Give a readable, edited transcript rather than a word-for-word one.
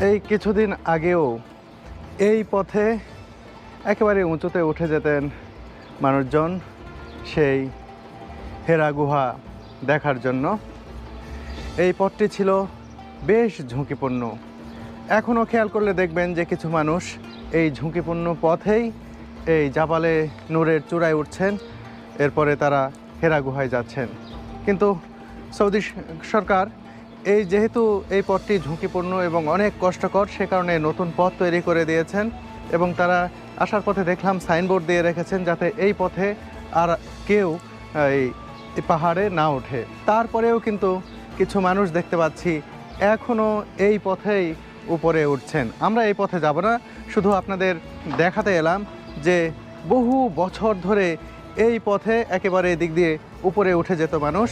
এই কিছুদিন আগেও এই পথে একেবারে উঁচুতে উঠে যেতেন মানুষজন সেই হেরা গুহা দেখার জন্য। এই পথটি ছিল বেশ ঝুঁকিপূর্ণ। এখনও খেয়াল করলে দেখবেন যে কিছু মানুষ এই ঝুঁকিপূর্ণ পথেই এই জাবালে নূরের চূড়ায় উঠছেন, এরপরে তারা হেরা গুহায় যাচ্ছেন। কিন্তু সৌদি সরকার যেহেতু এই পথটি ঝুঁকিপূর্ণ এবং অনেক কষ্টকর, সে কারণে নতুন পথ তৈরি করে দিয়েছেন এবং তারা আসার পথে দেখলাম সাইনবোর্ড দিয়ে রেখেছেন যাতে এই পথে আর কেউ এই পাহাড়ে না ওঠে। তারপরেও কিন্তু কিছু মানুষ দেখতে পাচ্ছি এখনও এই পথেই উপরে উঠছেন। আমরা এই পথে যাব না, শুধু আপনাদের দেখাতে এলাম যে বহু বছর ধরে এই পথে একেবারে এদিক দিয়ে উপরে উঠে যেত মানুষ।